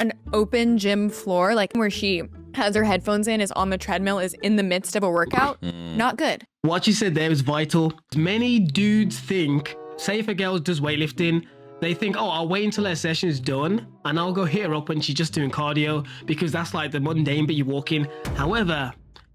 an open gym floor, like where she has her headphones in, is on the treadmill, is in the midst of a workout, not good. What you said there is vital. Many dudes think, say if a girl does weightlifting, they think, oh, I'll wait until her session is done and I'll go hit her up when she's just doing cardio because that's like the mundane bit you walk in. However,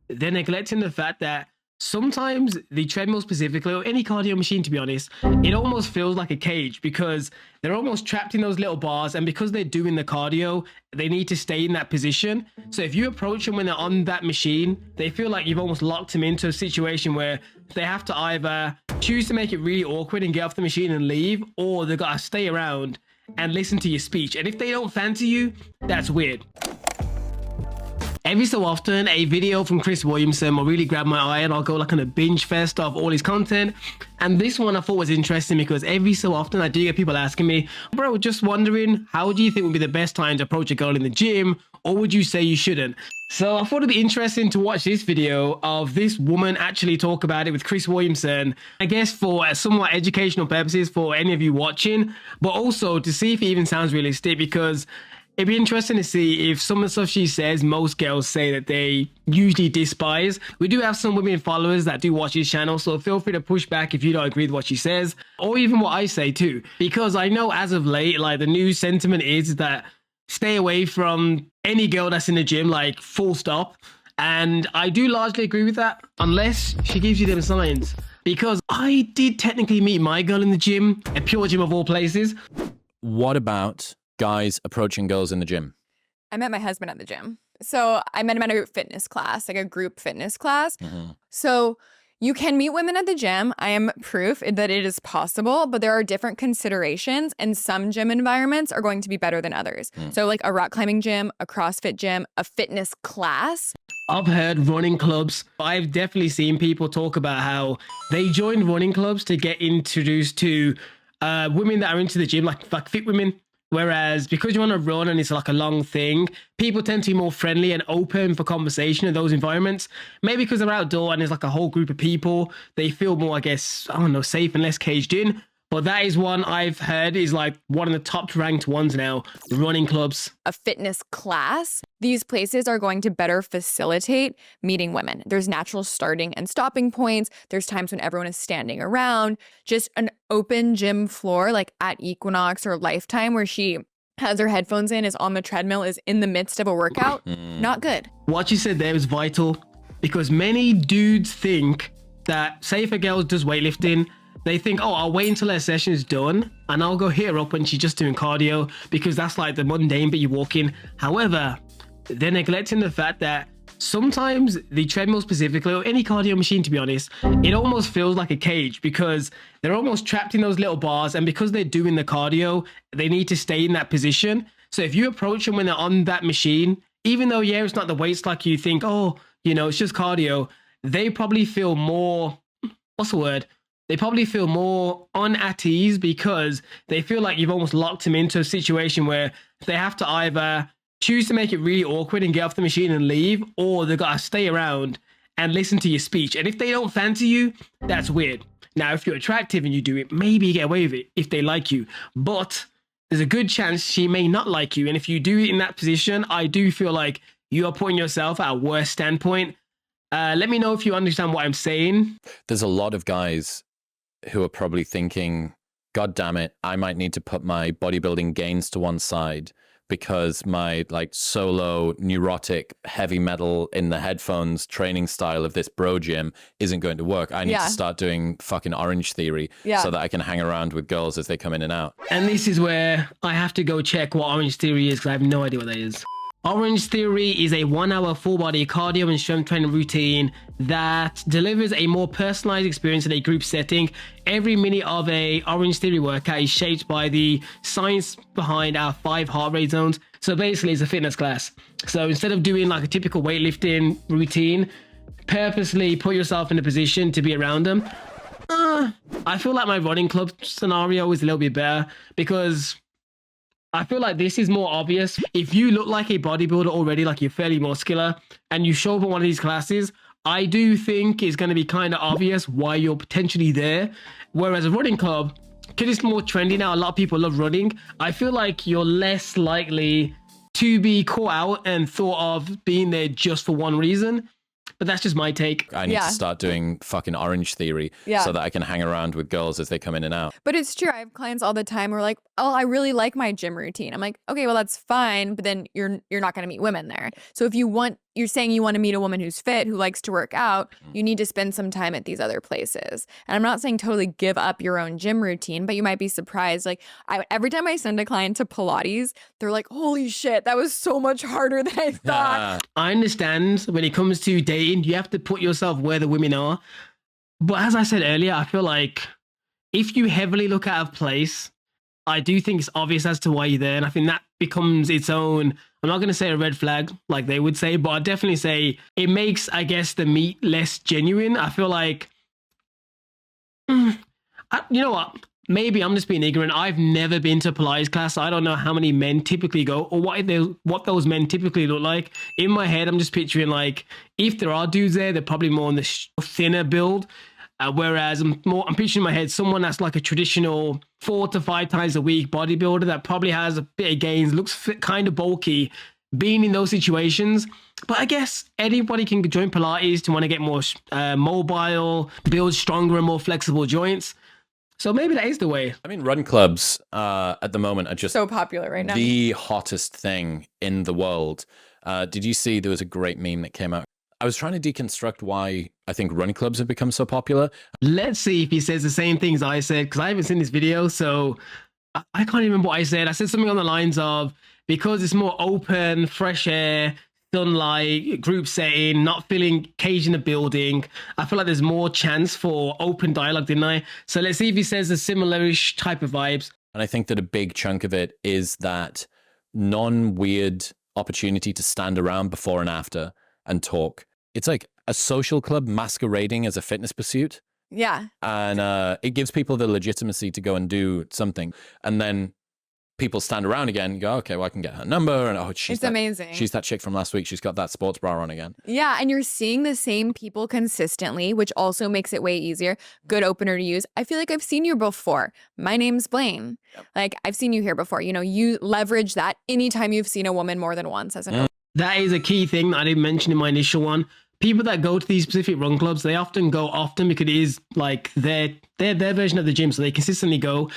they're neglecting the fact that sometimes the treadmill specifically, or any cardio machine to be honest, it almost feels like a cage because they're almost trapped in those little bars, and because they're doing the cardio, they need to stay in that position. So if you approach them when they're on that machine, they feel like you've almost locked them into a situation where they have to either choose to make it really awkward and get off the machine and leave, or they've got to stay around and listen to your speech. And if they don't fancy you, that's weird. Every so often, a video from Chris Williamson will really grab my eye and I'll go like on a binge fest of all his content. And this one I thought was interesting because every so often I do get people asking me, bro, just wondering, how do you think would be the best time to approach a girl in the gym? Or would you say you shouldn't? So I thought it'd be interesting to watch this video of this woman actually talk about it with Chris Williamson, I guess for somewhat educational purposes for any of you watching, but also to see if it even sounds realistic, because it'd be interesting to see if some of the stuff she says, most girls say that they usually despise. We do have some women followers that do watch this channel, so feel free to push back if you don't agree with what she says, or even what I say too. Because I know as of late, like the new sentiment is that stay away from any girl that's in the gym, like full stop. And I do largely agree with that, unless she gives you them signs. Because I did technically meet my girl in the gym, a Pure Gym of all places. What about guys approaching girls in the gym? I met my husband at the gym. So I met him at a fitness class, like a group fitness class. So you can meet women at the gym. I am proof that it is possible, but there are different considerations, and some gym environments are going to be better than others. So like a rock climbing gym, a CrossFit gym, a fitness class. I've heard running clubs. I've definitely seen people talk about how they joined running clubs to get introduced to women that are into the gym, like fit women. Whereas because you want to run and it's like a long thing, people tend to be more friendly and open for conversation in those environments. Maybe because they're outdoor and there's like a whole group of people, they feel more, I guess, I don't know, safe and less caged in. But that is one I've heard is like one of the top ranked ones now, the running clubs. A fitness class. These places are going to better facilitate meeting women. There's natural starting and stopping points. There's times when everyone is standing around. Just an open gym floor like at Equinox or Lifetime where she has her headphones in, is on the treadmill, is in the midst of a workout. Not good. What you said there is vital because many dudes think that, say if a girl does weightlifting, they think, oh, I'll wait until her session is done and I'll go hit her up when she's just doing cardio because that's like the mundane bit you walk in. However, they're neglecting the fact that sometimes the treadmill specifically, or any cardio machine to be honest, it almost feels like a cage because they're almost trapped in those little bars, and because they're doing the cardio, they need to stay in that position. So if you approach them when they're on that machine, even though, yeah, it's not the weights like you think, oh, you know, it's just cardio, they probably feel more, what's the word? They probably feel more on at ease because they feel like you've almost locked them into a situation where they have to either choose to make it really awkward and get off the machine and leave, or they've got to stay around and listen to your speech. And if they don't fancy you, that's weird. Now, if you're attractive and you do it, maybe you get away with it if they like you. But there's a good chance she may not like you. And if you do it in that position, I do feel like you are putting yourself at a worse standpoint. Let me know if you understand what I'm saying. There's a lot of guys who are probably thinking, God damn it, I might need to put my bodybuilding gains to one side because my like solo neurotic heavy metal in the headphones training style of this bro gym isn't going to work. I need to start doing fucking Orange Theory so that I can hang around with girls as they come in and out. And this is where I have to go check what Orange Theory is because I have no idea what that is. Orange Theory is a 1 hour full body cardio and strength training routine that delivers a more personalized experience in a group setting. Every minute of a Orange Theory workout is shaped by the science behind our 5 heart rate zones. So basically it's a fitness class. So instead of doing like a typical weightlifting routine, purposely put yourself in a position to be around them. I feel like my running club scenario is a little bit better because I feel like this is more obvious. If you look like a bodybuilder already, like you're fairly muscular, and you show up at one of these classes, I do think it's going to be kind of obvious why you're potentially there. Whereas a running club, because it's more trendy now, a lot of people love running, I feel like you're less likely to be caught out and thought of being there just for one reason. But that's just my take. I need to start doing fucking Orange Theory so that I can hang around with girls as they come in and out. But it's true. I have clients all the time who are like, oh, I really like my gym routine. I'm like, okay, well, that's fine. But then you're not going to meet women there. So if you're saying you want to meet a woman who's fit, who likes to work out, you need to spend some time at these other places. And I'm not saying totally give up your own gym routine, but you might be surprised. Like every time I send a client to Pilates, they're like, holy shit, that was so much harder than I thought. I understand when it comes to dating, you have to put yourself where the women are. But as I said earlier, I feel like if you heavily look out of place, I do think it's obvious as to why you're there. And I think that becomes its own, I'm not going to say a red flag like they would say, but I'd definitely say it makes, I guess, the meet less genuine. I feel like, you know what? Maybe I'm just being ignorant. I've never been to Pilates class. So I don't know how many men typically go or what those men typically look like. In my head, I'm just picturing like, if there are dudes there, they're probably more on the thinner build. Whereas I'm picturing in my head someone that's like a traditional 4 to 5 times a week bodybuilder that probably has a bit of gains, looks fit, kind of bulky, being in those situations. But I guess anybody can join Pilates to want to get more mobile, build stronger and more flexible joints. So maybe that is the way. I mean, run clubs at the moment are just so popular right now. The hottest thing in the world. Did you see there was a great meme that came out? I was trying to deconstruct why I think run clubs have become so popular. Let's see if he says the same things I said, because I haven't seen this video, so I can't even remember what I said. I said something on the lines of, because it's more open, fresh air, sunlight, group setting, not feeling caged in a building, I feel like there's more chance for open dialogue, didn't I? So let's see if he says a similar-ish type of vibes. And I think that a big chunk of it is that non-weird opportunity to stand around before and after and talk. It's like a social club masquerading as a fitness pursuit. Yeah. And it gives people the legitimacy to go and do something. And then people stand around again and go, okay, well, I can get her number. And it's amazing. She's that chick from last week. She's got that sports bra on again. Yeah. And you're seeing the same people consistently, which also makes it way easier. Good opener to use. I feel like I've seen you before. My name's Blaine. Yep. Like I've seen you here before. You know, you leverage that anytime you've seen a woman more than once as an opener. That is a key thing that I didn't mention in my initial one. People that go to these specific run clubs, they often go often because it is like their version of the gym. So they consistently go,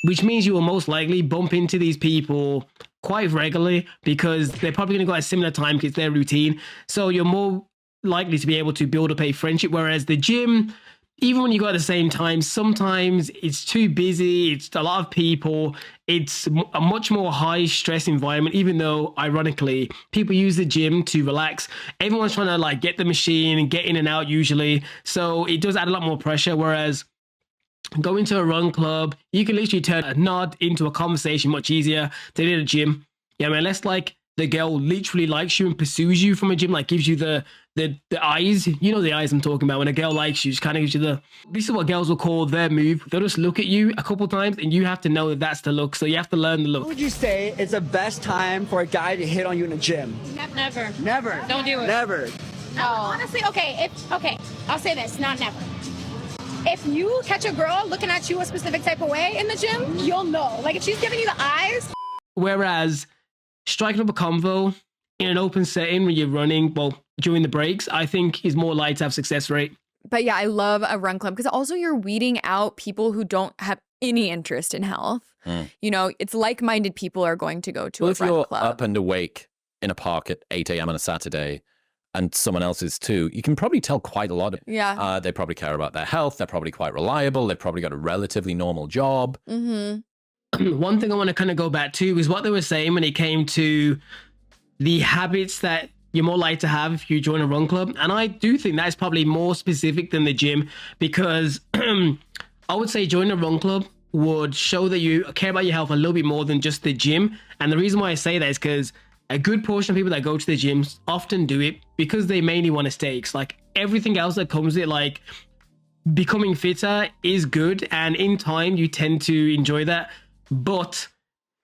which means you will most likely bump into these people quite regularly because they're probably going to go at a similar time because it's their routine. So you're more likely to be able to build up a friendship. Whereas the gym, even when you go at the same time, sometimes it's too busy. It's a lot of people. It's a much more high stress environment, even though ironically, people use the gym to relax. Everyone's trying to like get the machine and get in and out usually. So it does add a lot more pressure. Whereas going to a run club, you can literally turn a nod into a conversation much easier than in a gym. Yeah, I mean, unless like the girl literally likes you and pursues you from a gym, like gives you the eyes, you know the eyes I'm talking about. When a girl likes you, she kind of gives you this is what girls will call their move. They'll just look at you a couple times and you have to know that that's the look. So you have to learn the look. What would you say is the best time for a guy to hit on you in a gym? Never. Never? Don't do it. Never? No. Honestly, okay, I'll say this, not never. If you catch a girl looking at you a specific type of way in the gym, you'll know. Like if she's giving you the eyes. Whereas striking up a convo in an open setting when you're running, well, during the breaks, I think is more likely to have success rate. But yeah, I love a run club because also you're weeding out people who don't have any interest in health. You know, it's like-minded people are going to go to a run club. If you're up and awake in a park at 8 a.m. on a Saturday and someone else is too, you can probably tell quite a lot. They probably care about their health. They're probably quite reliable. They've probably got a relatively normal job. One thing I want to kind of go back to is what they were saying when it came to the habits that you're more likely to have if you join a run club. And I do think that's probably more specific than the gym because I would say joining a run club would show that you care about your health a little bit more than just the gym. And the reason why I say that is because a good portion of people that go to the gyms often do it because they mainly want to stay. It's like everything else that comes with it, like becoming fitter is good. And in time, you tend to enjoy that. But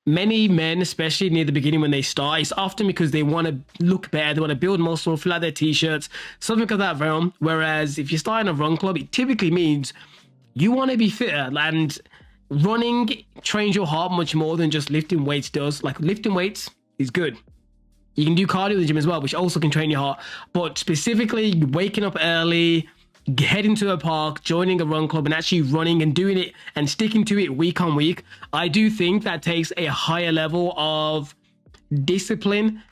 many men, especially near the beginning when they start, it's often because they want to look better, they want to build muscle, fill out their t-shirts, something of that realm. Whereas if you start in a run club, it typically means you want to be fitter, and running trains your heart much more than just lifting weights does. Like lifting weights is good. You can do cardio in the gym as well, which also can train your heart. But specifically, waking up early, heading to a park, joining a run club, and actually running and doing it and sticking to it week on week, I do think that takes a higher level of discipline,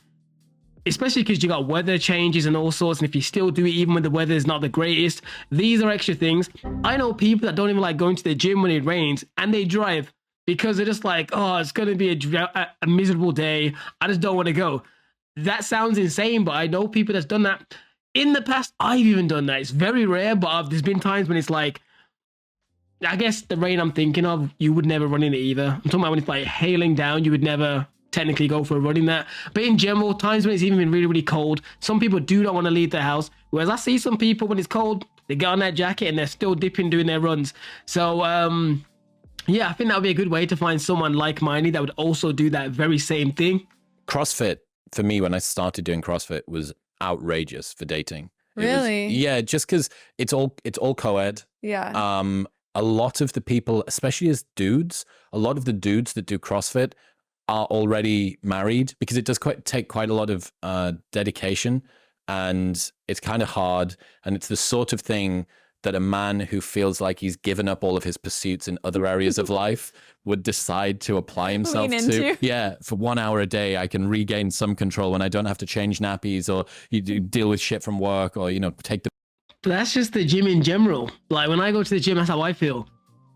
especially because you got weather changes and all sorts. And if you still do it even when the weather is not the greatest, these are extra things. I know people that don't even like going to the gym when it rains, and they drive because they're just like, oh, it's going to be a miserable day. I just don't want to go. That sounds insane, but I know people that's done that. In the past, I've even done that. It's very rare, but there's been times when it's like, I guess the rain I'm thinking of, you would never run in it either. I'm talking about when it's like hailing down, you would never technically go for a run in that. But in general, times when it's even been really, really cold, some people do not want to leave their house. Whereas I see some people when it's cold, they get on that jacket and they're still dipping, doing their runs. So, yeah, I think that would be a good way to find someone like-minded that would also do that very same thing. CrossFit, for me, when I started doing CrossFit, was outrageous for dating. Really? Yeah, just because it's all co-ed. Yeah. A lot of the people, especially as dudes, a lot of the dudes that do CrossFit are already married, because it does take quite a lot of dedication, and it's kind of hard, and it's the sort of thing that a man who feels like he's given up all of his pursuits in other areas of life would decide to apply himself to. Yeah, for 1 hour a day, I can regain some control when I don't have to change nappies, or you deal with shit from work, or, take the... That's just the gym in general. Like, when I go to the gym, that's how I feel.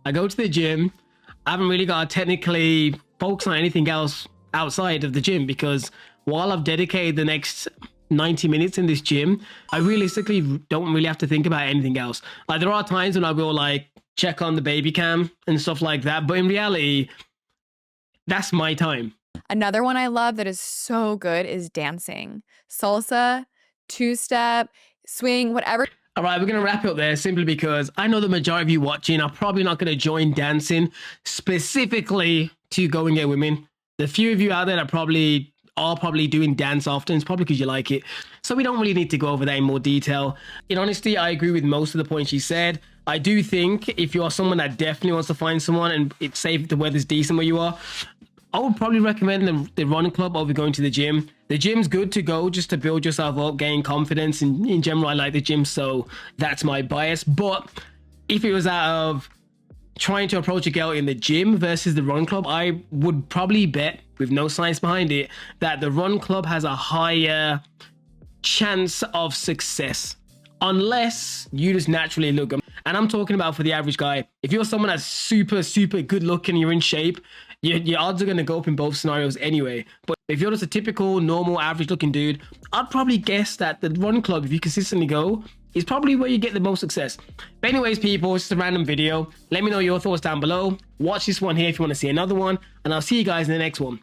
I go to the gym, I haven't really got to technically focus on anything else outside of the gym, because while I've dedicated the next 90 minutes in this gym, I realistically don't really have to think about anything else. Like, there are times when I will like check on the baby cam and stuff like that, but in reality, that's my time. Another one I love that is so good is dancing. Salsa, two-step, swing, whatever. All right, we're going to wrap it up there simply because I know the majority of you watching are probably not going to join dancing specifically to go and get women. The few of you out there that are probably doing dance often, it's probably because you like it. So we don't really need to go over that in more detail. In honesty, I agree with most of the points she said. I do think if you are someone that definitely wants to find someone, and it's safe, the weather's decent where you are, I would probably recommend the running club over going to the gym. The gym's good to go just to build yourself up, gain confidence. And in general, I like the gym, so that's my bias. But if it was out of trying to approach a girl in the gym versus the run club, I would probably bet, with no science behind it, that the run club has a higher chance of success, unless you just naturally look. And I'm talking about for the average guy. If you're someone that's super, super good looking, you're in shape, your odds are going to go up in both scenarios anyway. But if you're just a typical, normal, average looking dude, I'd probably guess that the run club, if you consistently go, is probably where you get the most success. But anyways, people, it's just a random video. Let me know your thoughts down below. Watch this one here if you want to see another one, and I'll see you guys in the next one.